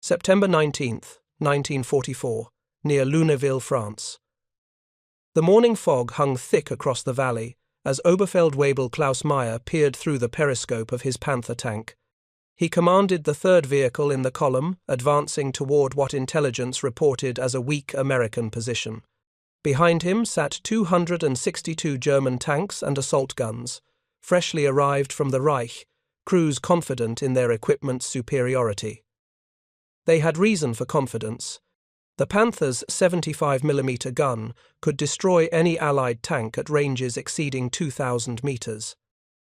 September 19, 1944, near Lunéville, France. The morning fog hung thick across the valley as Oberfeldwebel Klaus Meyer peered through the periscope of his Panther tank. He commanded the third vehicle in the column, advancing toward what intelligence reported as a weak American position. Behind him sat 262 German tanks and assault guns, freshly arrived from the Reich, crews confident in their equipment's superiority. They had reason for confidence. The Panther's 75mm gun could destroy any Allied tank at ranges exceeding 2,000 meters.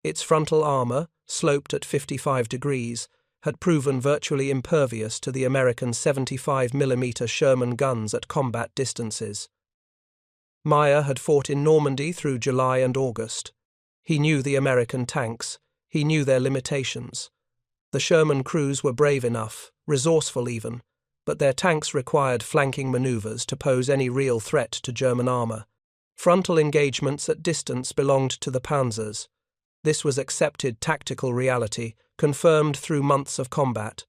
Its frontal armor, sloped at 55 degrees, had proven virtually impervious to the American 75mm Sherman guns at combat distances. Meyer had fought in Normandy through July and August. He knew the American tanks. He knew their limitations. The Sherman crews were brave enough, resourceful even, but their tanks required flanking maneuvers to pose any real threat to German armor. Frontal engagements at distance belonged to the Panthers. This was accepted tactical reality, confirmed through months of combat.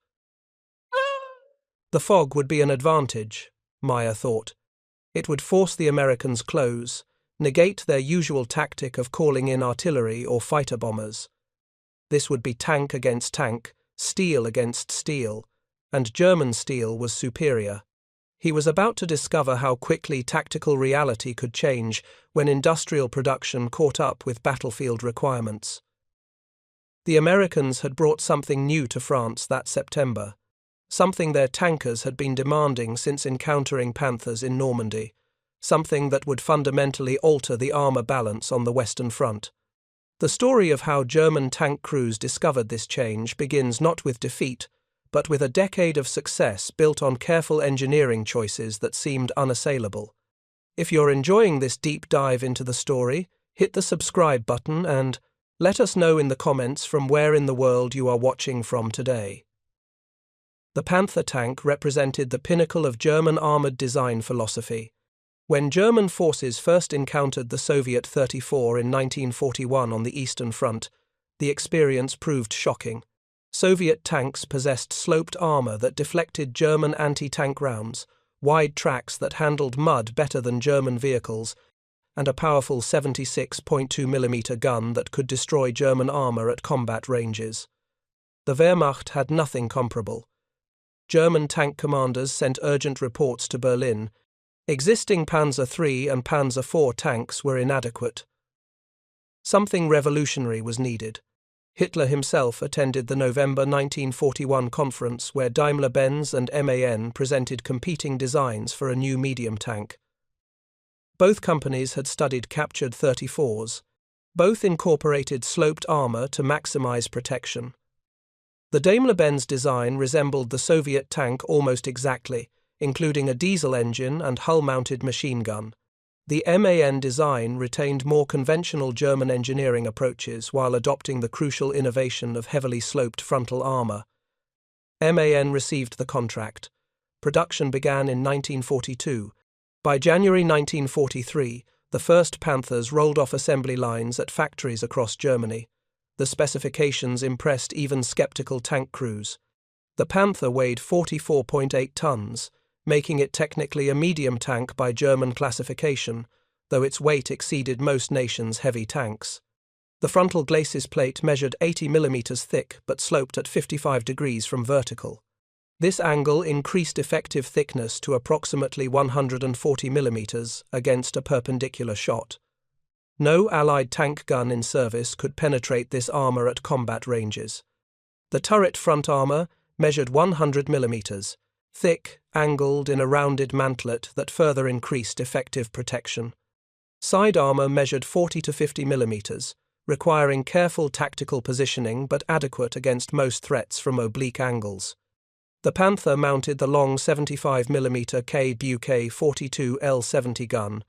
The fog would be an advantage, Meyer thought. It would force the Americans close, negate their usual tactic of calling in artillery or fighter bombers. This would be tank against tank, steel against steel, and German steel was superior. He was about to discover how quickly tactical reality could change when industrial production caught up with battlefield requirements. The Americans had brought something new to France that September, something their tankers had been demanding since encountering Panthers in Normandy, something that would fundamentally alter the armor balance on the Western Front. The story of how German tank crews discovered this change begins not with defeat, but with a decade of success built on careful engineering choices that seemed unassailable. If you're enjoying this deep dive into the story, hit the subscribe button and let us know in the comments from where in the world you are watching from today. The Panther tank represented the pinnacle of German armored design philosophy. When German forces first encountered the Soviet 34 in 1941 on the Eastern Front, the experience proved shocking. Soviet tanks possessed sloped armor that deflected German anti-tank rounds, wide tracks that handled mud better than German vehicles, and a powerful 76.2mm gun that could destroy German armor at combat ranges. The Wehrmacht had nothing comparable. German tank commanders sent urgent reports to Berlin. Existing Panzer III and Panzer IV tanks were inadequate. Something revolutionary was needed. Hitler himself attended the November 1941 conference where Daimler-Benz and MAN presented competing designs for a new medium tank. Both companies had studied captured 34s. Both incorporated sloped armor to maximize protection. The Daimler-Benz design resembled the Soviet tank almost exactly, including a diesel engine and hull-mounted machine gun. The MAN design retained more conventional German engineering approaches while adopting the crucial innovation of heavily sloped frontal armor. MAN received the contract. Production began in 1942. By January 1943, the first Panthers rolled off assembly lines at factories across Germany. The specifications impressed even skeptical tank crews. The Panther weighed 44.8 tons, making it technically a medium tank by German classification, though its weight exceeded most nations' heavy tanks. The frontal glacis plate measured 80 mm thick but sloped at 55 degrees from vertical. This angle increased effective thickness to approximately 140 mm against a perpendicular shot. No Allied tank gun in service could penetrate this armor at combat ranges. The turret front armor measured 100 mm, thick, angled in a rounded mantlet that further increased effective protection. Side armor measured 40 to 50 mm, requiring careful tactical positioning but adequate against most threats from oblique angles. The Panther mounted the long 75mm K-Buque 42 L70 gun.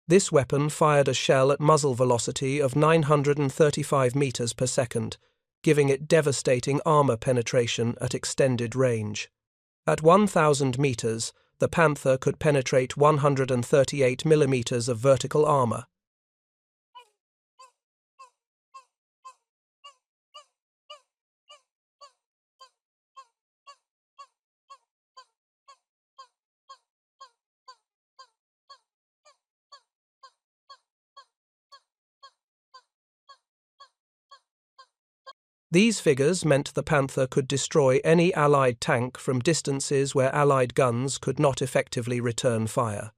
This weapon fired a shell at muzzle velocity of 935 meters per second, giving it devastating armor penetration at extended range. At 1,000 meters, the Panther could penetrate 138 millimeters of vertical armor. These figures meant the Panther could destroy any Allied tank from distances where Allied guns could not effectively return fire.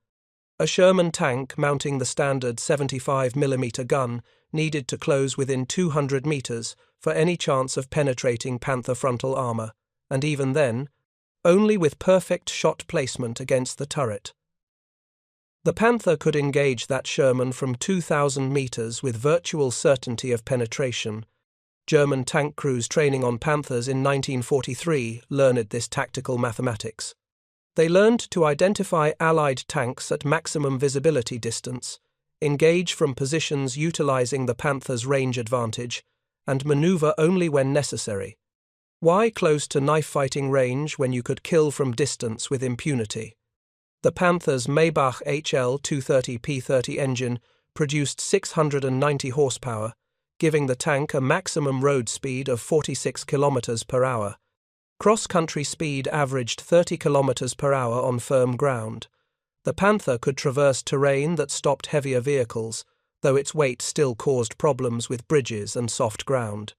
A Sherman tank mounting the standard 75mm gun needed to close within 200 meters for any chance of penetrating Panther frontal armor, and even then, only with perfect shot placement against the turret. The Panther could engage that Sherman from 2,000 meters with virtual certainty of penetration. German tank crews training on Panthers in 1943 learned this tactical mathematics. They learned to identify Allied tanks at maximum visibility distance, engage from positions utilizing the Panther's range advantage, and maneuver only when necessary. Why close to knife-fighting range when you could kill from distance with impunity? The Panther's Maybach HL-230P30 engine produced 690 horsepower, giving the tank a maximum road speed of 46 km per hour. Cross-country speed averaged 30 km per hour on firm ground. The Panther could traverse terrain that stopped heavier vehicles, though its weight still caused problems with bridges and soft ground.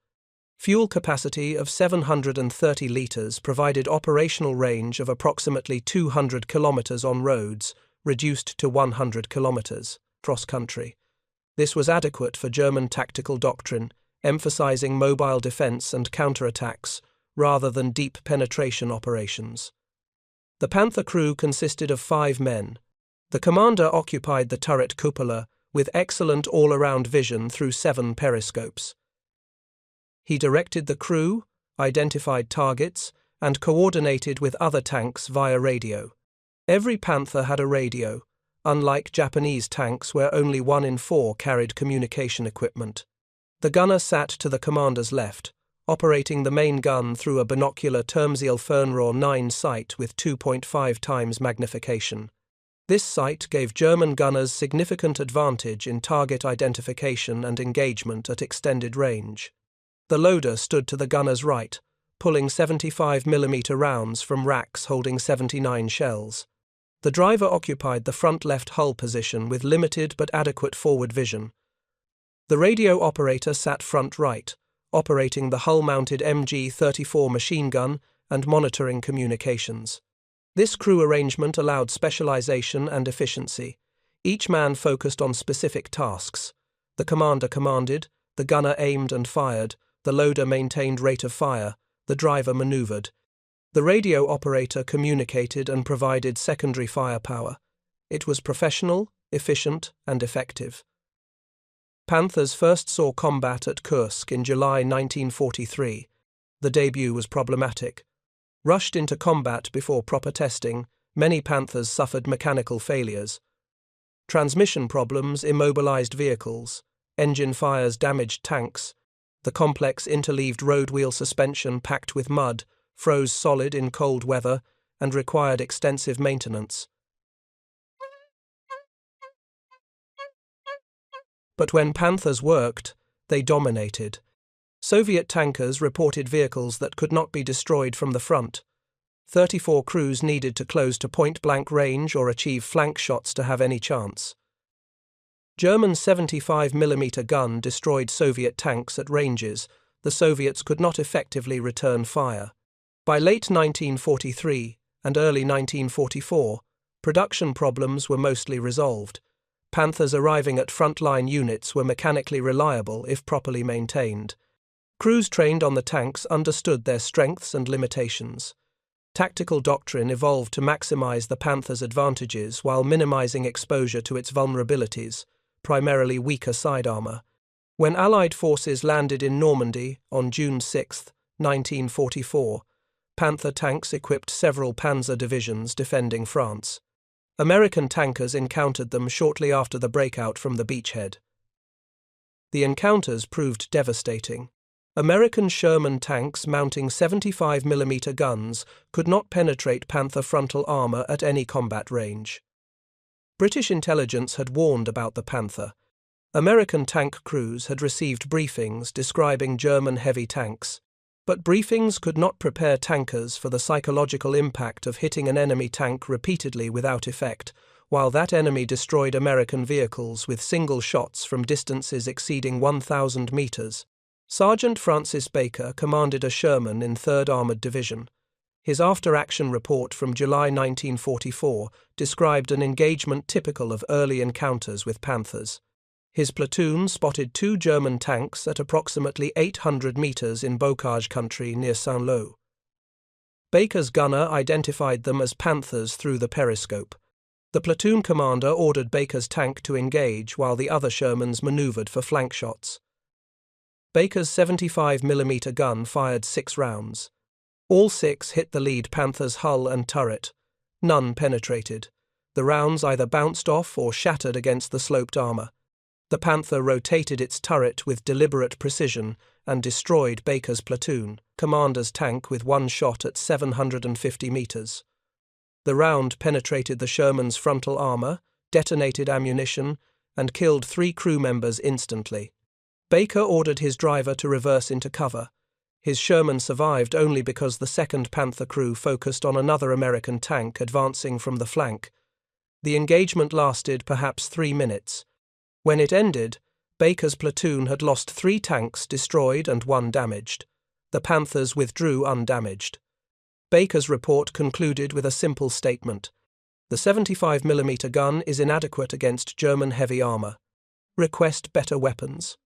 Fuel capacity of 730 litres provided operational range of approximately 200 kilometres on roads, reduced to 100 kilometres cross-country. This was adequate for German tactical doctrine, emphasizing mobile defense and counterattacks rather than deep penetration operations. The Panther crew consisted of 5 men. The commander occupied the turret cupola with excellent all-around vision through 7 periscopes. He directed the crew, identified targets, and coordinated with other tanks via radio. Every Panther had a radio, unlike Japanese tanks where only 1 in 4 carried communication equipment. The gunner sat to the commander's left, operating the main gun through a binocular Termsiel Fernrohr 9 sight with 2.5 times magnification. This sight gave German gunners significant advantage in target identification and engagement at extended range. The loader stood to the gunner's right, pulling 75mm rounds from racks holding 79 shells. The driver occupied the front left hull position with limited but adequate forward vision. The radio operator sat front right, operating the hull-mounted MG-34 machine gun and monitoring communications. This crew arrangement allowed specialization and efficiency. Each man focused on specific tasks. The commander commanded, the gunner aimed and fired, the loader maintained rate of fire, the driver maneuvered. The radio operator communicated and provided secondary firepower. It was professional, efficient, and effective. Panthers first saw combat at Kursk in July 1943. The debut was problematic. Rushed into combat before proper testing, many Panthers suffered mechanical failures. Transmission problems immobilized vehicles, engine fires damaged tanks, the complex interleaved road wheel suspension packed with mud froze solid in cold weather and required extensive maintenance. But when Panthers worked, they dominated. Soviet tankers reported vehicles that could not be destroyed from the front. 34 crews needed to close to point-blank range or achieve flank shots to have any chance. German 75mm gun destroyed Soviet tanks at ranges the Soviets could not effectively return fire. By late 1943 and early 1944, production problems were mostly resolved. Panthers arriving at frontline units were mechanically reliable if properly maintained. Crews trained on the tanks understood their strengths and limitations. Tactical doctrine evolved to maximize the Panther's advantages while minimizing exposure to its vulnerabilities, primarily weaker side armor. When Allied forces landed in Normandy on June 6, 1944, Panther tanks equipped several panzer divisions defending France. American tankers encountered them shortly after the breakout from the beachhead. The encounters proved devastating. American Sherman tanks mounting 75mm guns could not penetrate Panther frontal armor at any combat range. British intelligence had warned about the Panther. American tank crews had received briefings describing German heavy tanks. But briefings could not prepare tankers for the psychological impact of hitting an enemy tank repeatedly without effect, while that enemy destroyed American vehicles with single shots from distances exceeding 1,000 meters. Sergeant Francis Baker commanded a Sherman in 3rd Armored Division. His after-action report from July 1944 described an engagement typical of early encounters with Panthers. His platoon spotted 2 German tanks at approximately 800 meters in bocage country near Saint-Lô. Baker's gunner identified them as Panthers through the periscope. The platoon commander ordered Baker's tank to engage while the other Shermans maneuvered for flank shots. Baker's 75mm gun fired 6 rounds. All 6 hit the lead Panther's hull and turret. None penetrated. The rounds either bounced off or shattered against the sloped armor. The Panther rotated its turret with deliberate precision and destroyed Baker's platoon commander's tank with 1 shot at 750 meters. The round penetrated the Sherman's frontal armor, detonated ammunition, and killed 3 crew members instantly. Baker ordered his driver to reverse into cover. His Sherman survived only because the 2nd Panther crew focused on another American tank advancing from the flank. The engagement lasted perhaps 3 minutes. When it ended, Baker's platoon had lost 3 tanks destroyed and 1 damaged. The Panthers withdrew undamaged. Baker's report concluded with a simple statement. The 75mm gun is inadequate against German heavy armor. Request better weapons.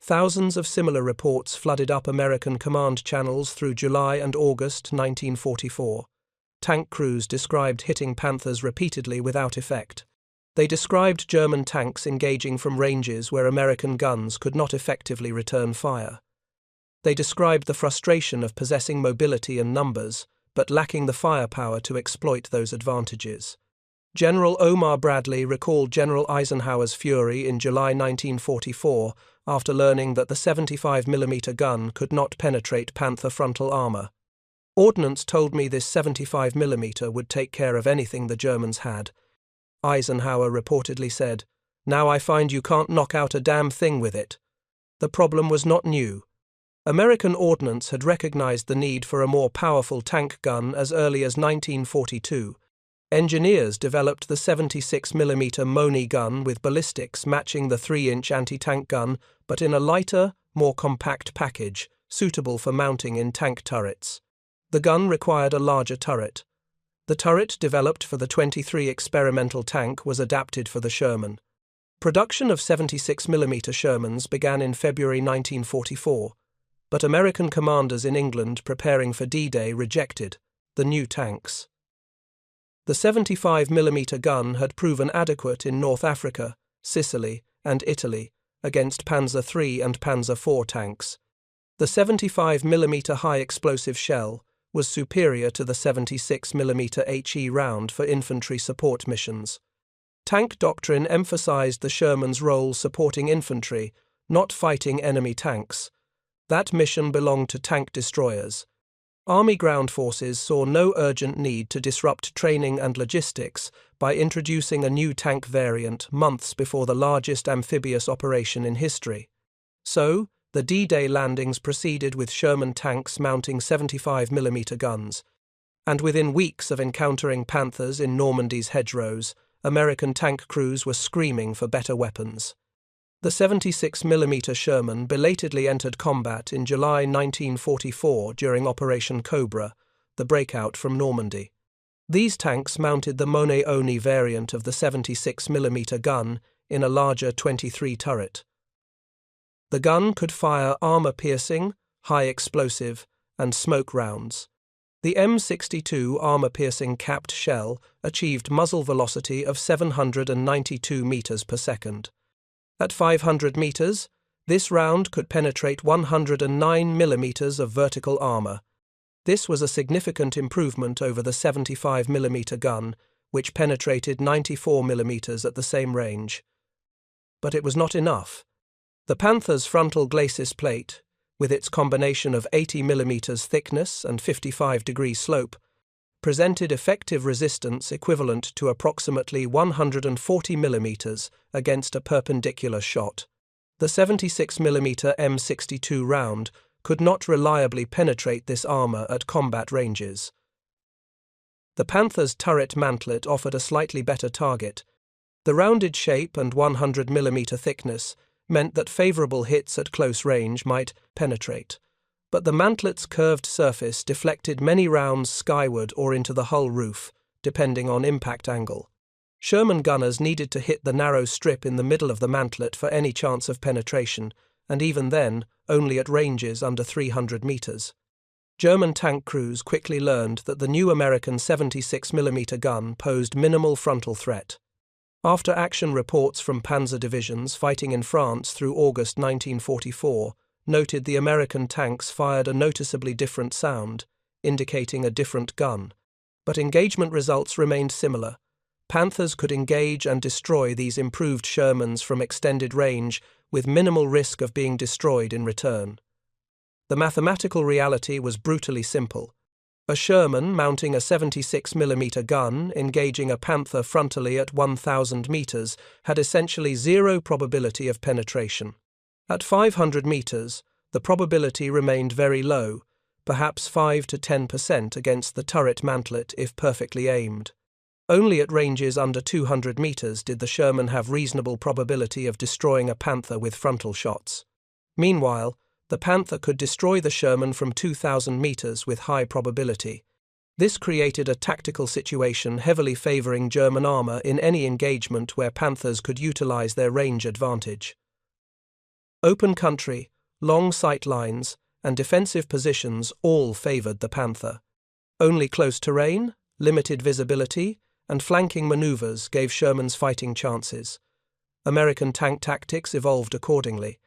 Thousands of similar reports flooded up American command channels through July and August 1944. Tank crews described hitting Panthers repeatedly without effect. They described German tanks engaging from ranges where American guns could not effectively return fire. They described the frustration of possessing mobility and numbers, but lacking the firepower to exploit those advantages. General Omar Bradley recalled General Eisenhower's fury in July 1944 after learning that the 75mm gun could not penetrate Panther frontal armor. Ordnance told me this 75mm would take care of anything the Germans had. Eisenhower reportedly said, "Now I find you can't knock out a damn thing with it." The problem was not new. American ordnance had recognized the need for a more powerful tank gun as early as 1942. Engineers developed the 76mm Moni gun with ballistics matching the 3-inch anti-tank gun, but in a lighter, more compact package, suitable for mounting in tank turrets. The gun required a larger turret. The turret developed for the 23 experimental tank was adapted for the Sherman. Production of 76mm Shermans began in February 1944, but American commanders in England preparing for D-Day rejected the new tanks. The 75mm gun had proven adequate in North Africa, Sicily, and Italy against Panzer III and Panzer IV tanks. The 75mm high-explosive shell was superior to the 76mm HE round for infantry support missions. Tank doctrine emphasized the Sherman's role supporting infantry, not fighting enemy tanks. That mission belonged to tank destroyers. Army ground forces saw no urgent need to disrupt training and logistics by introducing a new tank variant months before the largest amphibious operation in history. So, the D-Day landings proceeded with Sherman tanks mounting 75mm guns, and within weeks of encountering Panthers in Normandy's hedgerows, American tank crews were screaming for better weapons. The 76mm Sherman belatedly entered combat in July 1944 during Operation Cobra, the breakout from Normandy. These tanks mounted the Monet-Oni variant of the 76mm gun in a larger 23 turret. The gun could fire armor-piercing, high-explosive, and smoke rounds. The M62 armor-piercing capped shell achieved muzzle velocity of 792 meters per second. At 500 meters, this round could penetrate 109 millimeters of vertical armor. This was a significant improvement over the 75mm gun, which penetrated 94 millimeters at the same range. But it was not enough. The Panther's frontal glacis plate, with its combination of 80 millimeters thickness and 55-degree slope, presented effective resistance equivalent to approximately 140 millimeters against a perpendicular shot. The 76mm M62 round could not reliably penetrate this armor at combat ranges. The Panther's turret mantlet offered a slightly better target. The rounded shape and 100mm thickness meant that favorable hits at close range might penetrate, but the mantlet's curved surface deflected many rounds skyward or into the hull roof, depending on impact angle. Sherman gunners needed to hit the narrow strip in the middle of the mantlet for any chance of penetration, and even then, only at ranges under 300 meters. German tank crews quickly learned that the new American 76mm gun posed minimal frontal threat. After action reports from Panzer divisions fighting in France through August 1944 noted the American tanks fired a noticeably different sound, indicating a different gun, but engagement results remained similar. Panthers could engage and destroy these improved Shermans from extended range with minimal risk of being destroyed in return. The mathematical reality was brutally simple. A Sherman mounting a 76mm gun engaging a Panther frontally at 1,000 meters had essentially zero probability of penetration. At 500 meters, the probability remained very low, perhaps 5 to 10% against the turret mantlet if perfectly aimed. Only at ranges under 200 meters did the Sherman have reasonable probability of destroying a Panther with frontal shots. Meanwhile, the Panther could destroy the Sherman from 2,000 meters with high probability. This created a tactical situation heavily favoring German armor in any engagement where Panthers could utilize their range advantage. Open country, long sight lines, and defensive positions all favored the Panther. Only close terrain, limited visibility, and flanking maneuvers gave Sherman's fighting chances. American tank tactics evolved accordingly.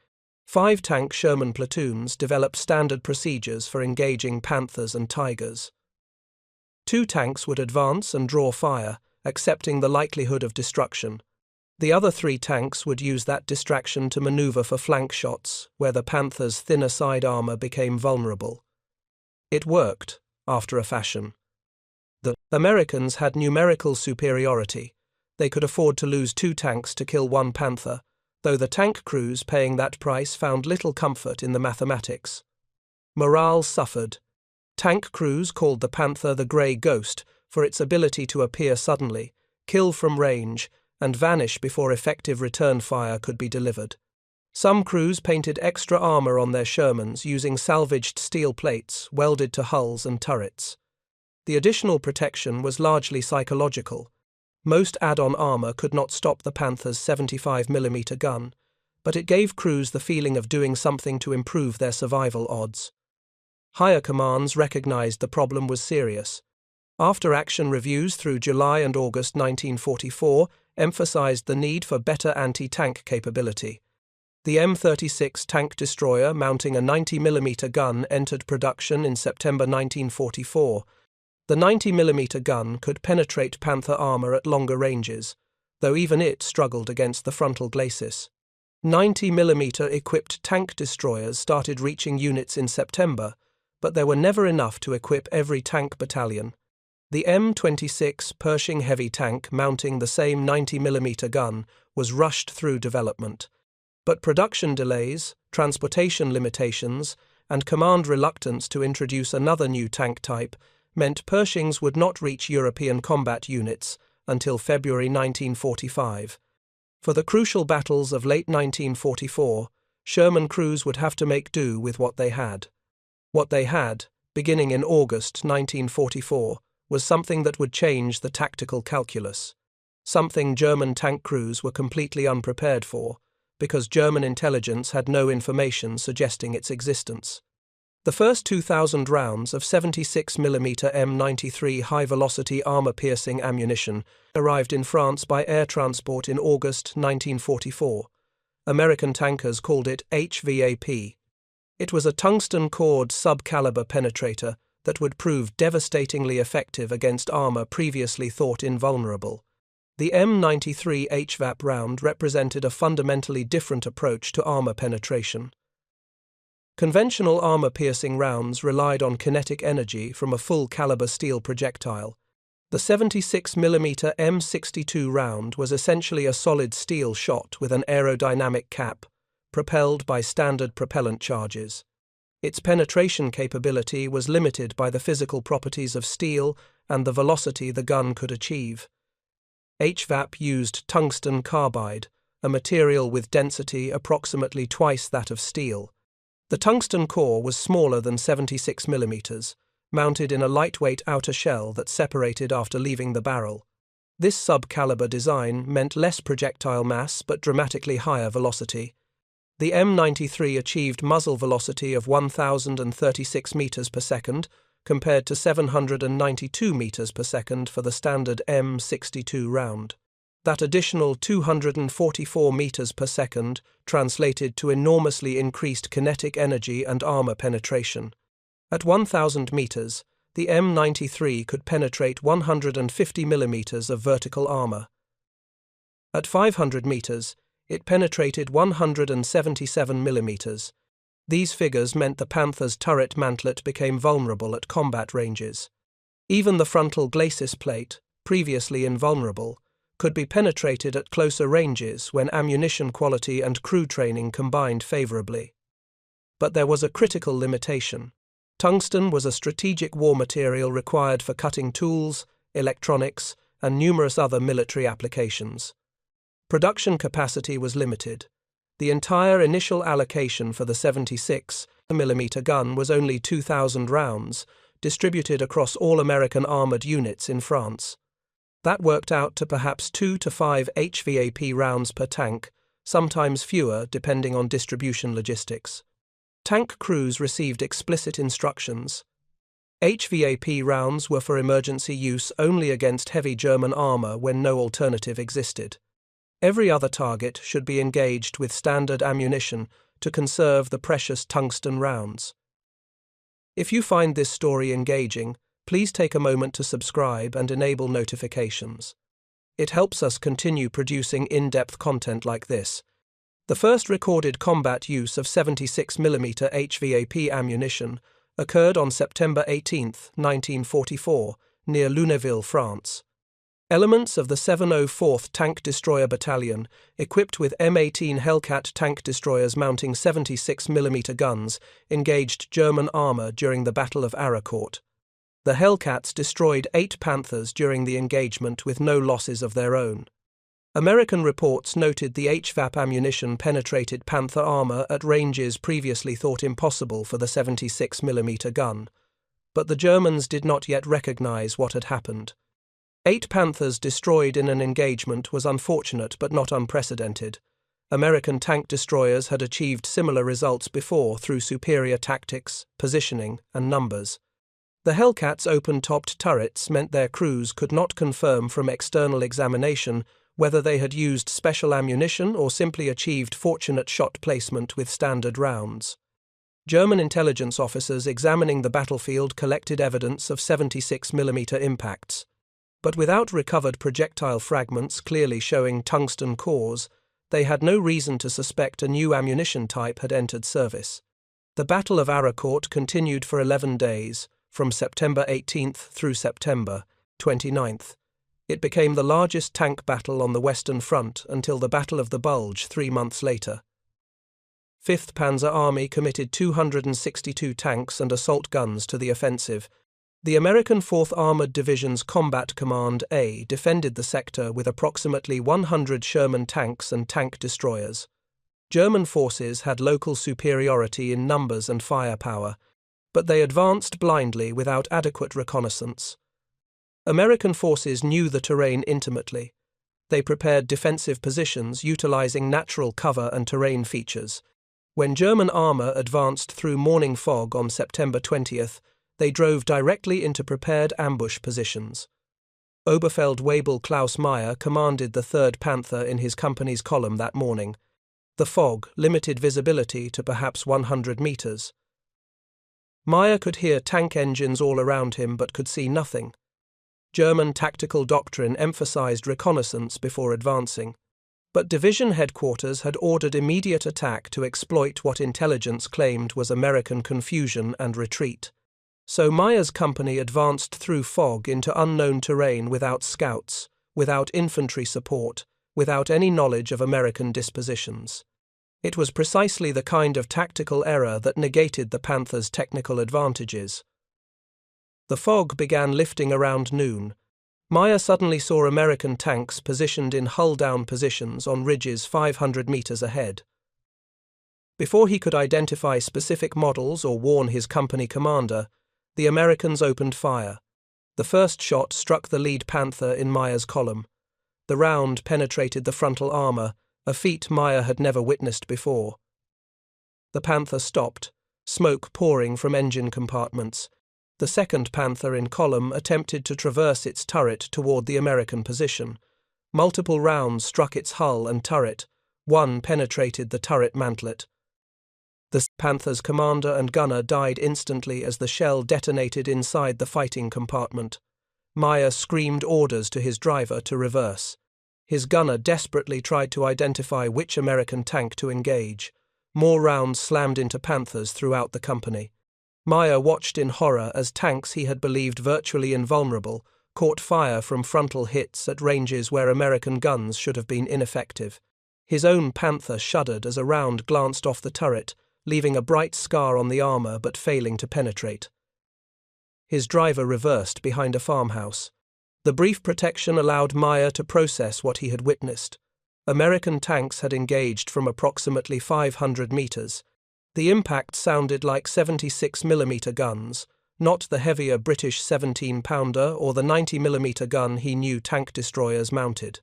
5 tank Sherman platoons developed standard procedures for engaging Panthers and Tigers. 2 tanks would advance and draw fire, accepting the likelihood of destruction. The other 3 tanks would use that distraction to maneuver for flank shots, where the Panther's thinner side armor became vulnerable. It worked, after a fashion. The Americans had numerical superiority. They could afford to lose 2 tanks to kill 1 Panther, though the tank crews paying that price found little comfort in the mathematics. Morale suffered. Tank crews called the Panther the Grey Ghost for its ability to appear suddenly, kill from range, and vanish before effective return fire could be delivered. Some crews painted extra armor on their Shermans using salvaged steel plates welded to hulls and turrets. The additional protection was largely psychological. Most add-on armor could not stop the Panther's 75mm gun, but it gave crews the feeling of doing something to improve their survival odds. Higher commands recognized the problem was serious. After-action reviews through July and August 1944 emphasized the need for better anti-tank capability. The M36 tank destroyer mounting a 90mm gun entered production in September 1944. The 90mm gun could penetrate Panther armor at longer ranges, though even it struggled against the frontal glacis. 90mm equipped tank destroyers started reaching units in September, but there were never enough to equip every tank battalion. The M26 Pershing heavy tank mounting the same 90mm gun was rushed through development, but production delays, transportation limitations, and command reluctance to introduce another new tank type meant Pershings would not reach European combat units until February 1945. For the crucial battles of late 1944, Sherman crews would have to make do with what they had. What they had, beginning in August 1944, was something that would change the tactical calculus, something German tank crews were completely unprepared for, because German intelligence had no information suggesting its existence. The first 2,000 rounds of 76mm M93 high-velocity armor-piercing ammunition arrived in France by air transport in August 1944. American tankers called it HVAP. It was a tungsten-cored sub-caliber penetrator that would prove devastatingly effective against armor previously thought invulnerable. The M93 HVAP round represented a fundamentally different approach to armor penetration. Conventional armor-piercing rounds relied on kinetic energy from a full-caliber steel projectile. The 76mm M62 round was essentially a solid steel shot with an aerodynamic cap, propelled by standard propellant charges. Its penetration capability was limited by the physical properties of steel and the velocity the gun could achieve. HVAP used tungsten carbide, a material with density approximately twice that of steel. The tungsten core was smaller than 76mm, mounted in a lightweight outer shell that separated after leaving the barrel. This sub-caliber design meant less projectile mass but dramatically higher velocity. The M93 achieved muzzle velocity of 1,036 meters per second, compared to 792 meters per second for the standard M62 round. That additional 244 meters per second translated to enormously increased kinetic energy and armor penetration. At 1,000 meters, the M93 could penetrate 150 millimeters of vertical armor. At 500 meters, it penetrated 177 millimeters. These figures meant the Panther's turret mantlet became vulnerable at combat ranges. Even the frontal glacis plate, previously invulnerable, could be penetrated at closer ranges when ammunition quality and crew training combined favorably. But there was a critical limitation. Tungsten was a strategic war material required for cutting tools, electronics, and numerous other military applications. Production capacity was limited. The entire initial allocation for the 76mm gun was only 2,000 rounds, distributed across all American armored units in France. That worked out to perhaps 2 to 5 HVAP rounds per tank, sometimes fewer depending on distribution logistics. Tank crews received explicit instructions. HVAP rounds were for emergency use only against heavy German armor when no alternative existed. Every other target should be engaged with standard ammunition to conserve the precious tungsten rounds. If you find this story engaging, please take a moment to subscribe and enable notifications. It helps us continue producing in-depth content like this. The first recorded combat use of 76mm HVAP ammunition occurred on September 18, 1944, near Lunéville, France. Elements of the 704th Tank Destroyer Battalion, equipped with M18 Hellcat tank destroyers mounting 76mm guns, engaged German armor during the Battle of Aracourt. The Hellcats destroyed 8 Panthers during the engagement with no losses of their own. American reports noted the HVAP ammunition penetrated Panther armor at ranges previously thought impossible for the 76mm gun, but the Germans did not yet recognize what had happened. 8 Panthers destroyed in an engagement was unfortunate but not unprecedented. American tank destroyers had achieved similar results before through superior tactics, positioning, and numbers. The Hellcats' open-topped turrets meant their crews could not confirm from external examination whether they had used special ammunition or simply achieved fortunate shot placement with standard rounds. German intelligence officers examining the battlefield collected evidence of 76mm impacts, but without recovered projectile fragments clearly showing tungsten cores, they had no reason to suspect a new ammunition type had entered service. The Battle of Aracourt continued for 11 days, from September 18th through September 29th. It became the largest tank battle on the Western Front until the Battle of the Bulge 3 months later. 5th Panzer Army committed 262 tanks and assault guns to the offensive. The American 4th Armored Division's Combat Command A defended the sector with approximately 100 Sherman tanks and tank destroyers. German forces had local superiority in numbers and firepower, but they advanced blindly without adequate reconnaissance. American forces knew the terrain intimately. They prepared defensive positions utilizing natural cover and terrain features. When German armor advanced through morning fog on September 20th, they drove directly into prepared ambush positions. Oberfeldwebel Klaus Meyer commanded the 3rd Panther in his company's column that morning. The fog limited visibility to perhaps 100 meters. Meyer could hear tank engines all around him but could see nothing. German tactical doctrine emphasized reconnaissance before advancing, but division headquarters had ordered immediate attack to exploit what intelligence claimed was American confusion and retreat. So Meyer's company advanced through fog into unknown terrain without scouts, without infantry support, without any knowledge of American dispositions. It was precisely the kind of tactical error that negated the Panthers' technical advantages. The fog began lifting around noon. Meyer suddenly saw American tanks positioned in hull-down positions on ridges 500 meters ahead. Before he could identify specific models or warn his company commander, the Americans opened fire. The first shot struck the lead Panther in Meyer's column. The round penetrated the frontal armor, a feat Meyer had never witnessed before. The Panther stopped, smoke pouring from engine compartments. The second Panther in column attempted to traverse its turret toward the American position. Multiple rounds struck its hull and turret. One penetrated the turret mantlet. The Panther's commander and gunner died instantly as the shell detonated inside the fighting compartment. Meyer screamed orders to his driver to reverse. His gunner desperately tried to identify which American tank to engage. More rounds slammed into Panthers throughout the company. Meyer watched in horror as tanks he had believed virtually invulnerable caught fire from frontal hits at ranges where American guns should have been ineffective. His own Panther shuddered as a round glanced off the turret, leaving a bright scar on the armor but failing to penetrate. His driver reversed behind a farmhouse. The brief protection allowed Meyer to process what he had witnessed. American tanks had engaged from approximately 500 meters. The impact sounded like 76mm guns, not the heavier British 17-pounder or the 90mm gun he knew tank destroyers mounted.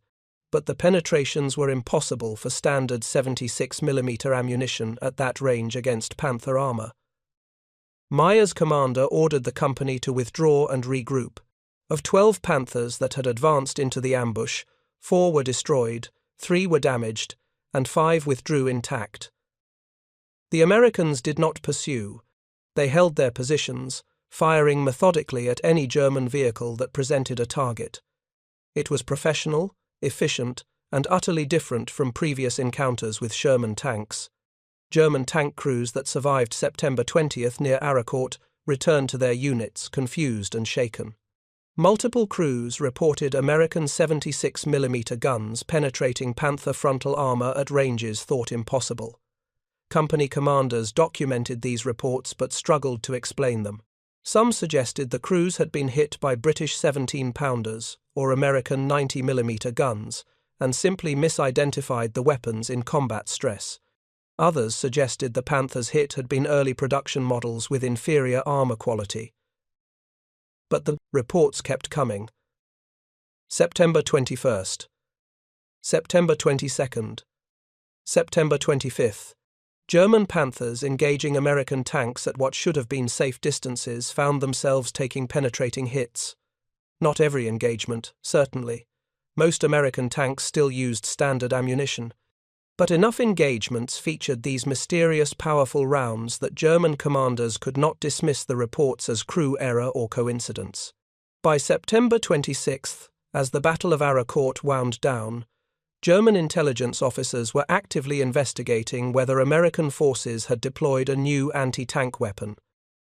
But the penetrations were impossible for standard 76mm ammunition at that range against Panther armor. Meyer's commander ordered the company to withdraw and regroup. Of 12 Panthers that had advanced into the ambush, 4 were destroyed, 3 were damaged, and 5 withdrew intact. The Americans did not pursue. They held their positions, firing methodically at any German vehicle that presented a target. It was professional, efficient, and utterly different from previous encounters with Sherman tanks. German tank crews that survived September 20th near Aracourt returned to their units, confused and shaken. Multiple crews reported American 76mm guns penetrating Panther frontal armor at ranges thought impossible. Company commanders documented these reports but struggled to explain them. Some suggested the crews had been hit by British 17-pounders or American 90mm guns and simply misidentified the weapons in combat stress. Others suggested the Panther's hit had been early production models with inferior armor quality. But the reports kept coming. September 21st. September 22nd. September 25th. German Panthers engaging American tanks at what should have been safe distances found themselves taking penetrating hits. Not every engagement, certainly. Most American tanks still used standard ammunition. But enough engagements featured these mysterious, powerful rounds that German commanders could not dismiss the reports as crew error or coincidence. By September 26th, as the Battle of Aracourt wound down, German intelligence officers were actively investigating whether American forces had deployed a new anti-tank weapon.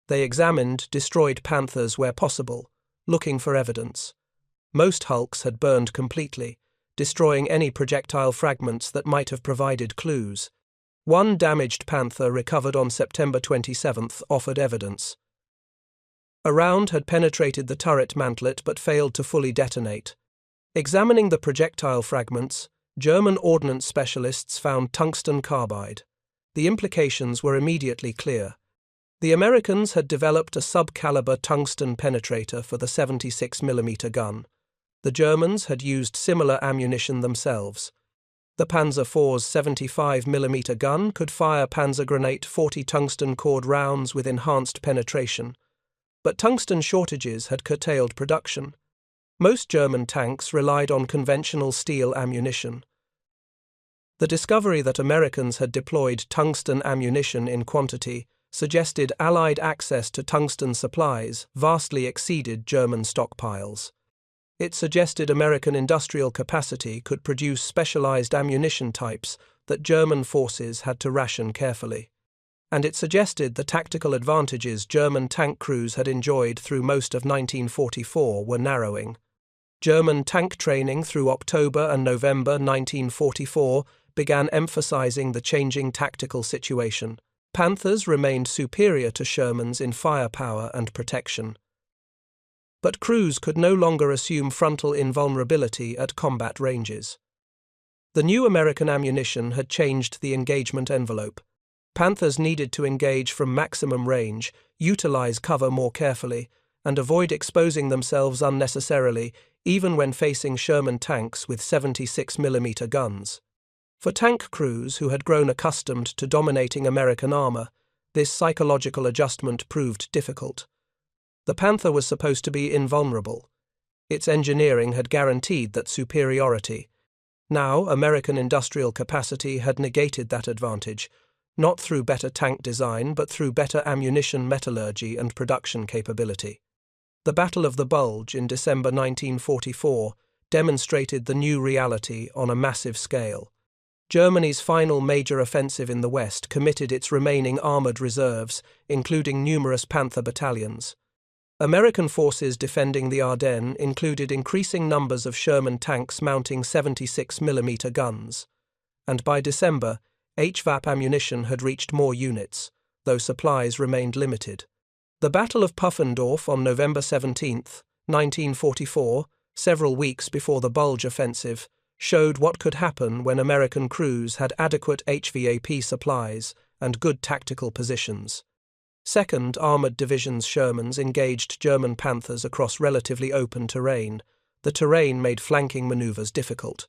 They examined destroyed Panthers where possible, looking for evidence. Most hulks had burned completely, destroying any projectile fragments that might have provided clues. One damaged Panther recovered on September 27th offered evidence. A round had penetrated the turret mantlet but failed to fully detonate. Examining the projectile fragments, German ordnance specialists found tungsten carbide. The implications were immediately clear. The Americans had developed a sub-caliber tungsten penetrator for the 76mm gun. The Germans had used similar ammunition themselves. The Panzer IV's 75mm gun could fire Panzergranate 40 tungsten-cored rounds with enhanced penetration. But tungsten shortages had curtailed production. Most German tanks relied on conventional steel ammunition. The discovery that Americans had deployed tungsten ammunition in quantity suggested Allied access to tungsten supplies vastly exceeded German stockpiles. It suggested American industrial capacity could produce specialized ammunition types that German forces had to ration carefully. And it suggested the tactical advantages German tank crews had enjoyed through most of 1944 were narrowing. German tank training through October and November 1944 began emphasizing the changing tactical situation. Panthers remained superior to Shermans in firepower and protection. But crews could no longer assume frontal invulnerability at combat ranges. The new American ammunition had changed the engagement envelope. Panthers needed to engage from maximum range, utilize cover more carefully, and avoid exposing themselves unnecessarily, even when facing Sherman tanks with 76mm guns. For tank crews who had grown accustomed to dominating American armor, this psychological adjustment proved difficult. The Panther was supposed to be invulnerable. Its engineering had guaranteed that superiority. Now, American industrial capacity had negated that advantage, not through better tank design but through better ammunition metallurgy and production capability. The Battle of the Bulge in December 1944 demonstrated the new reality on a massive scale. Germany's final major offensive in the West committed its remaining armored reserves, including numerous Panther battalions. American forces defending the Ardennes included increasing numbers of Sherman tanks mounting 76mm guns. And by December, HVAP ammunition had reached more units, though supplies remained limited. The Battle of Pfullendorf on November 17, 1944, several weeks before the Bulge offensive, showed what could happen when American crews had adequate HVAP supplies and good tactical positions. 2nd Armored Division's Shermans engaged German Panthers across relatively open terrain. The terrain made flanking maneuvers difficult.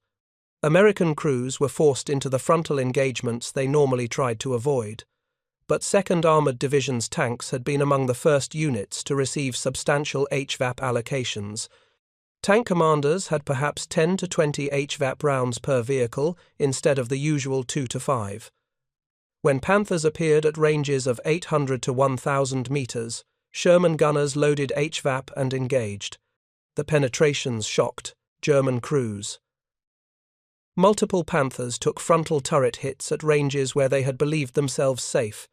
American crews were forced into the frontal engagements they normally tried to avoid. But 2nd Armored Division's tanks had been among the first units to receive substantial HVAP allocations. Tank commanders had perhaps 10 to 20 HVAP rounds per vehicle instead of the usual 2 to 5. When Panthers appeared at ranges of 800 to 1,000 meters, Sherman gunners loaded HVAP and engaged. The penetrations shocked German crews. Multiple Panthers took frontal turret hits at ranges where they had believed themselves safe.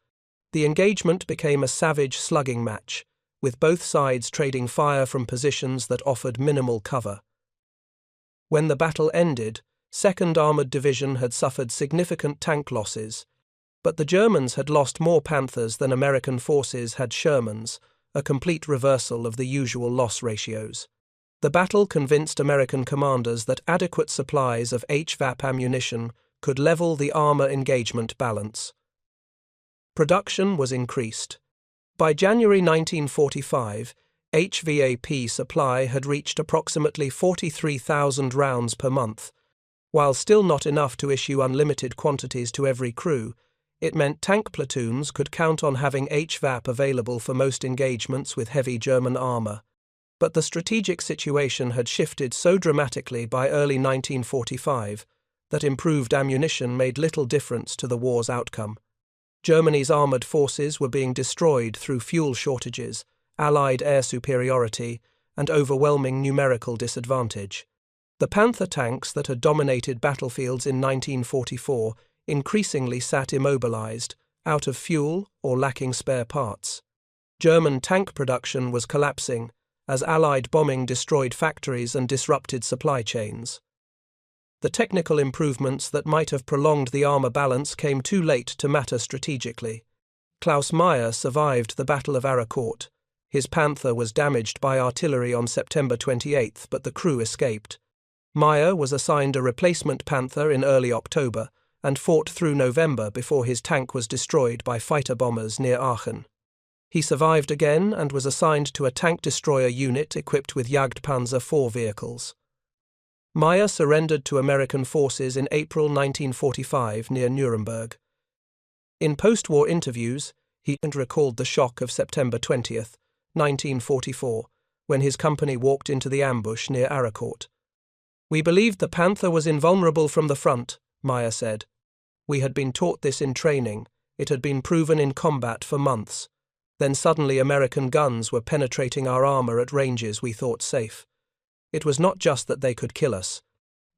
The engagement became a savage slugging match, with both sides trading fire from positions that offered minimal cover. When the battle ended, 2nd Armored Division had suffered significant tank losses, but the Germans had lost more Panthers than American forces had Shermans, a complete reversal of the usual loss ratios. The battle convinced American commanders that adequate supplies of HVAP ammunition could level the armor engagement balance. Production was increased. By January 1945, HVAP supply had reached approximately 43,000 rounds per month. While still not enough to issue unlimited quantities to every crew, it meant tank platoons could count on having HVAP available for most engagements with heavy German armor. But the strategic situation had shifted so dramatically by early 1945 that improved ammunition made little difference to the war's outcome. Germany's armored forces were being destroyed through fuel shortages, Allied air superiority, and overwhelming numerical disadvantage. The Panther tanks that had dominated battlefields in 1944 increasingly sat immobilized, out of fuel or lacking spare parts. German tank production was collapsing as Allied bombing destroyed factories and disrupted supply chains. The technical improvements that might have prolonged the armor balance came too late to matter strategically. Klaus Meyer survived the Battle of Aracourt. His Panther was damaged by artillery on September 28, but the crew escaped. Meyer was assigned a replacement Panther in early October and fought through November before his tank was destroyed by fighter bombers near Aachen. He survived again and was assigned to a tank destroyer unit equipped with Jagdpanzer IV vehicles. Meyer surrendered to American forces in April 1945 near Nuremberg. In post-war interviews, he recalled the shock of September 20, 1944, when his company walked into the ambush near Aracourt. "We believed the Panther was invulnerable from the front," Meyer said. "We had been taught this in training. It had been proven in combat for months. Then suddenly American guns were penetrating our armor at ranges we thought safe. It was not just that they could kill us.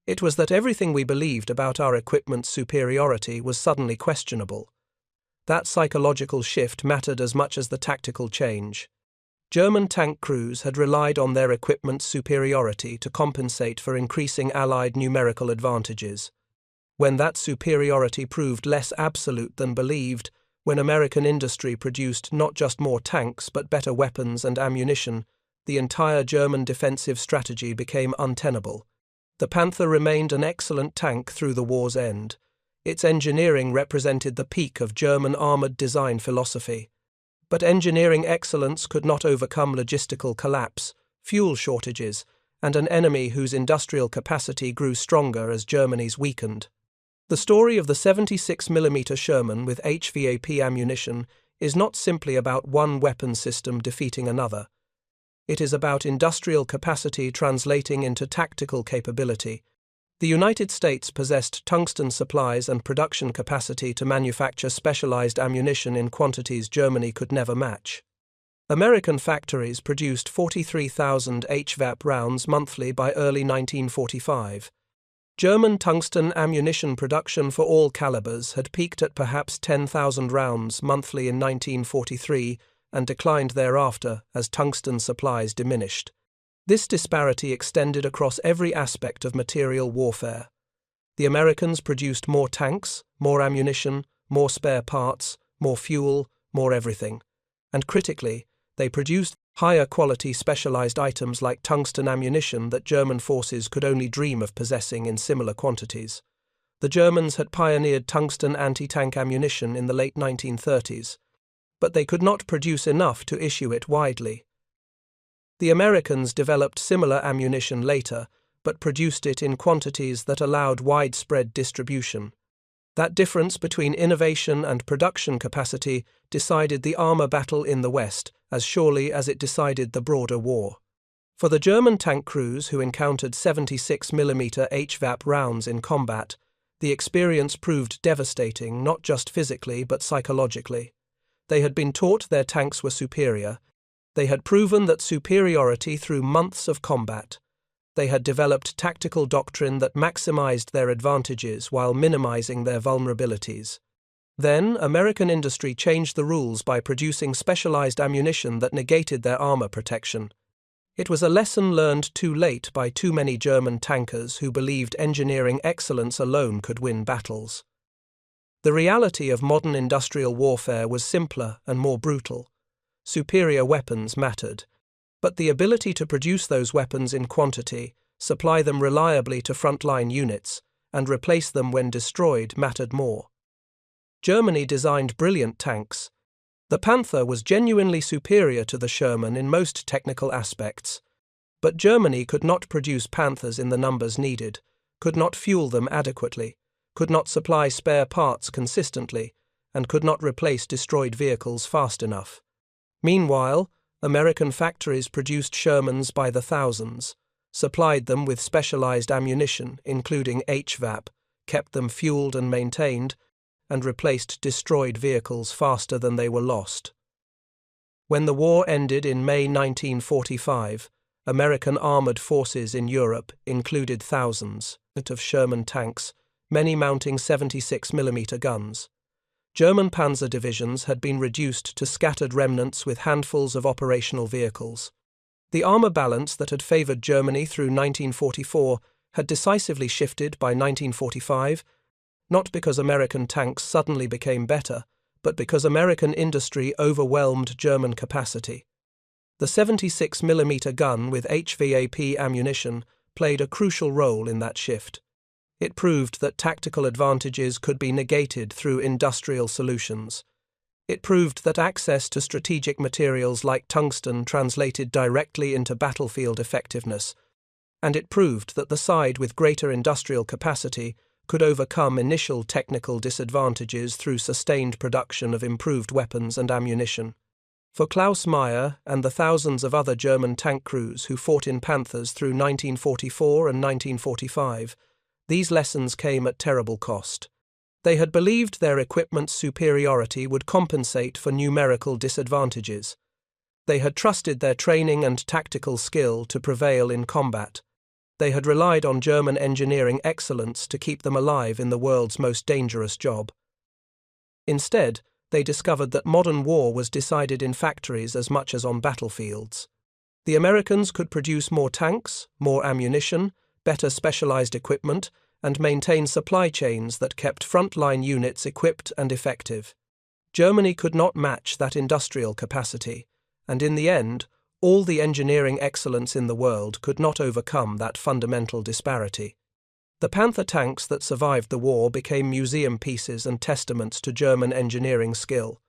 It was that everything we believed about our equipment's superiority was suddenly questionable. That psychological shift mattered as much as the tactical change. German tank crews had relied on their equipment's superiority to compensate for increasing Allied numerical advantages. When that superiority proved less absolute than believed, when American industry produced not just more tanks but better weapons and ammunition, the entire German defensive strategy became untenable. The Panther remained an excellent tank through the war's end. Its engineering represented the peak of German armoured design philosophy. But engineering excellence could not overcome logistical collapse, fuel shortages, and an enemy whose industrial capacity grew stronger as Germany's weakened. The story of the 76mm Sherman with HVAP ammunition is not simply about one weapon system defeating another. It is about industrial capacity translating into tactical capability. The United States possessed tungsten supplies and production capacity to manufacture specialized ammunition in quantities Germany could never match. American factories produced 43,000 HVAP rounds monthly by early 1945. German tungsten ammunition production for all calibers had peaked at perhaps 10,000 rounds monthly in 1943 and declined thereafter as tungsten supplies diminished. This disparity extended across every aspect of material warfare. The Americans produced more tanks, more ammunition, more spare parts, more fuel, more everything. And critically, they produced higher quality specialized items like tungsten ammunition that German forces could only dream of possessing in similar quantities. The Germans had pioneered tungsten anti-tank ammunition in the late 1930s, but they could not produce enough to issue it widely. The Americans developed similar ammunition later, but produced it in quantities that allowed widespread distribution. That difference between innovation and production capacity decided the armor battle in the West as surely as it decided the broader war. For the German tank crews who encountered 76mm HVAP rounds in combat, the experience proved devastating not just physically but psychologically. They had been taught their tanks were superior. They had proven that superiority through months of combat. They had developed tactical doctrine that maximized their advantages while minimizing their vulnerabilities. Then, American industry changed the rules by producing specialized ammunition that negated their armor protection. It was a lesson learned too late by too many German tankers who believed engineering excellence alone could win battles. The reality of modern industrial warfare was simpler and more brutal. Superior weapons mattered, but the ability to produce those weapons in quantity, supply them reliably to frontline units, and replace them when destroyed mattered more. Germany designed brilliant tanks. The Panther was genuinely superior to the Sherman in most technical aspects, but Germany could not produce Panthers in the numbers needed, could not fuel them adequately, could not supply spare parts consistently, and could not replace destroyed vehicles fast enough. Meanwhile, American factories produced Shermans by the thousands, supplied them with specialized ammunition, including HVAP, kept them fueled and maintained, and replaced destroyed vehicles faster than they were lost. When the war ended in May 1945, American armored forces in Europe included thousands of Sherman tanks, many mounting 76mm guns. German panzer divisions had been reduced to scattered remnants with handfuls of operational vehicles. The armor balance that had favored Germany through 1944 had decisively shifted by 1945, not because American tanks suddenly became better, but because American industry overwhelmed German capacity. The 76mm gun with HVAP ammunition played a crucial role in that shift. It proved that tactical advantages could be negated through industrial solutions. It proved that access to strategic materials like tungsten translated directly into battlefield effectiveness, and it proved that the side with greater industrial capacity could overcome initial technical disadvantages through sustained production of improved weapons and ammunition. For Klaus Meyer and the thousands of other German tank crews who fought in Panthers through 1944 and 1945, these lessons came at terrible cost. They had believed their equipment's superiority would compensate for numerical disadvantages. They had trusted their training and tactical skill to prevail in combat. They had relied on German engineering excellence to keep them alive in the world's most dangerous job. Instead, they discovered that modern war was decided in factories as much as on battlefields. The Americans could produce more tanks, more ammunition, better specialized equipment, and maintain supply chains that kept frontline units equipped and effective. Germany could not match that industrial capacity, and in the end, All the engineering excellence in the world could not overcome that fundamental disparity. The Panther tanks that survived the war became museum pieces and testaments to German engineering skill.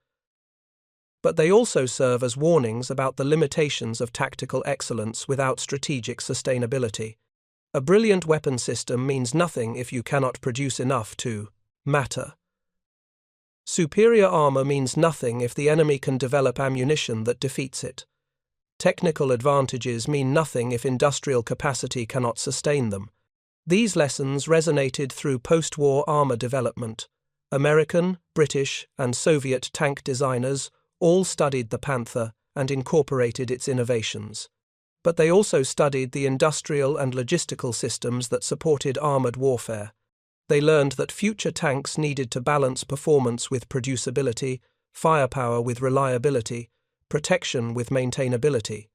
But they also serve as warnings about the limitations of tactical excellence without strategic sustainability. A brilliant weapon system means nothing if you cannot produce enough to matter. Superior armor means nothing if the enemy can develop ammunition that defeats it. Technical advantages mean nothing if industrial capacity cannot sustain them. These lessons resonated through post-war armor development. American, British, and Soviet tank designers all studied the Panther and incorporated its innovations. But they also studied the industrial and logistical systems that supported armored warfare. They learned that future tanks needed to balance performance with producibility, firepower with reliability, protection with maintainability.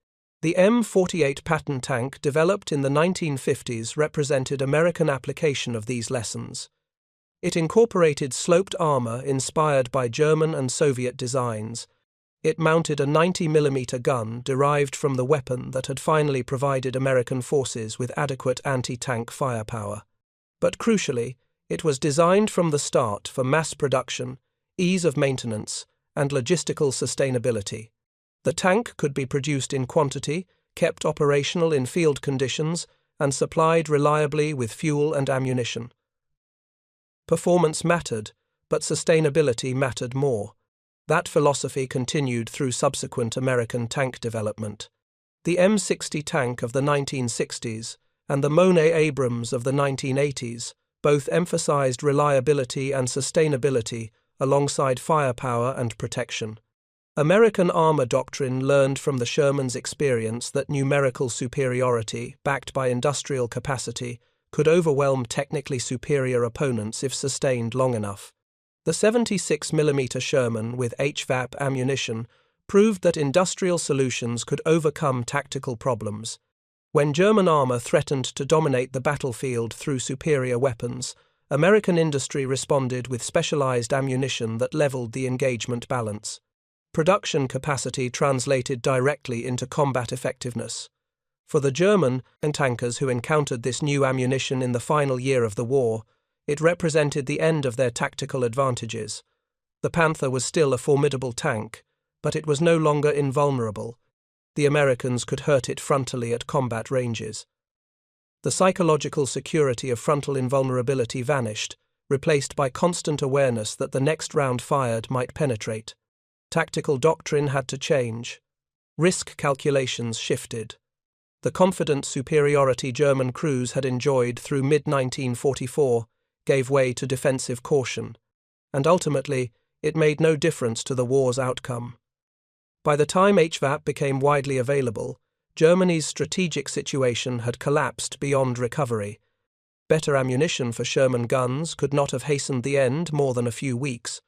The M48 Patton tank developed in the 1950s represented American application of these lessons. It incorporated sloped armor inspired by German and Soviet designs. It mounted a 90mm gun derived from the weapon that had finally provided American forces with adequate anti-tank firepower. But crucially, it was designed from the start for mass production, ease of maintenance, and logistical sustainability. The tank could be produced in quantity, kept operational in field conditions, and supplied reliably with fuel and ammunition. Performance mattered, but sustainability mattered more. That philosophy continued through subsequent American tank development. The M60 tank of the 1960s and the Monet Abrams of the 1980s both emphasized reliability and sustainability alongside firepower and protection. American armor doctrine learned from the Shermans' experience that numerical superiority, backed by industrial capacity, could overwhelm technically superior opponents if sustained long enough. The 76mm Sherman with HVAP ammunition proved that industrial solutions could overcome tactical problems. When German armor threatened to dominate the battlefield through superior weapons, American industry responded with specialized ammunition that leveled the engagement balance. Production capacity translated directly into combat effectiveness. For the German tankers who encountered this new ammunition in the final year of the war, it represented the end of their tactical advantages. The Panther was still a formidable tank, but it was no longer invulnerable. The Americans could hurt it frontally at combat ranges. The psychological security of frontal invulnerability vanished, replaced by constant awareness that the next round fired might penetrate. Tactical doctrine had to change. Risk calculations shifted. The confident superiority German crews had enjoyed through mid-1944 gave way to defensive caution, and ultimately it made no difference to the war's outcome. By the time HVAP became widely available, Germany's strategic situation had collapsed beyond recovery. Better ammunition for Sherman guns could not have hastened the end more than a few weeks,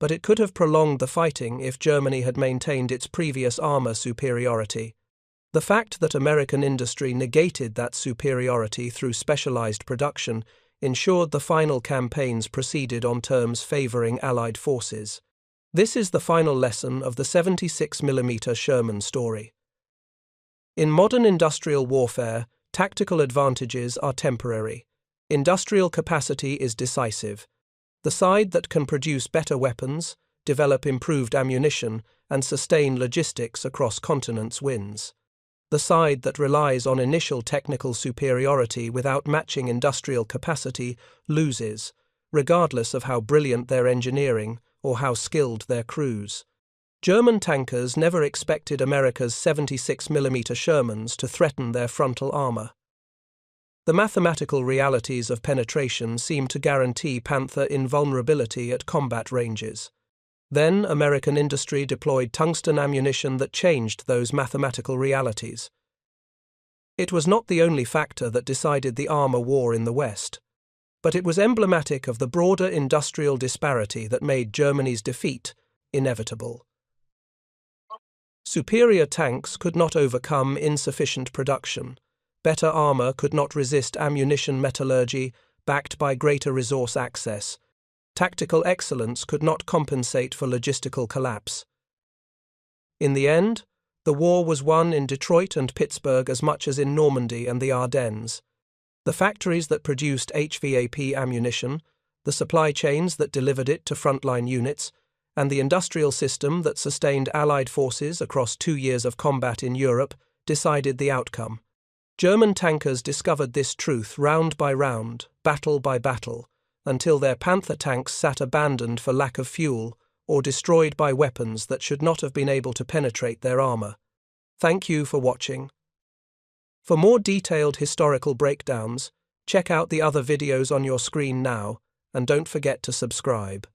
but it could have prolonged the fighting if Germany had maintained its previous armor superiority. The fact that American industry negated that superiority through specialized production ensured the final campaigns proceeded on terms favoring Allied forces. This is the final lesson of the 76mm Sherman story. In modern industrial warfare, tactical advantages are temporary. Industrial capacity is decisive. The side that can produce better weapons, develop improved ammunition, and sustain logistics across continents wins. The side that relies on initial technical superiority without matching industrial capacity loses, regardless of how brilliant their engineering or how skilled their crews. German tankers never expected America's 76mm Shermans to threaten their frontal armor. The mathematical realities of penetration seemed to guarantee Panther invulnerability at combat ranges. Then American industry deployed tungsten ammunition that changed those mathematical realities. It was not the only factor that decided the armor war in the West, but it was emblematic of the broader industrial disparity that made Germany's defeat inevitable. Superior tanks could not overcome insufficient production. Better armor could not resist ammunition metallurgy backed by greater resource access. Tactical excellence could not compensate for logistical collapse. In the end, The war was won in Detroit and Pittsburgh as much as in Normandy and the Ardennes. The factories that produced HVAP ammunition, the supply chains that delivered it to frontline units, and the industrial system that sustained Allied forces across 2 years of combat in Europe decided the outcome. German tankers discovered this truth round by round, battle by battle, until their Panther tanks sat abandoned for lack of fuel or destroyed by weapons that should not have been able to penetrate their armor. Thank you for watching. For more detailed historical breakdowns, check out the other videos on your screen now, and don't forget to subscribe.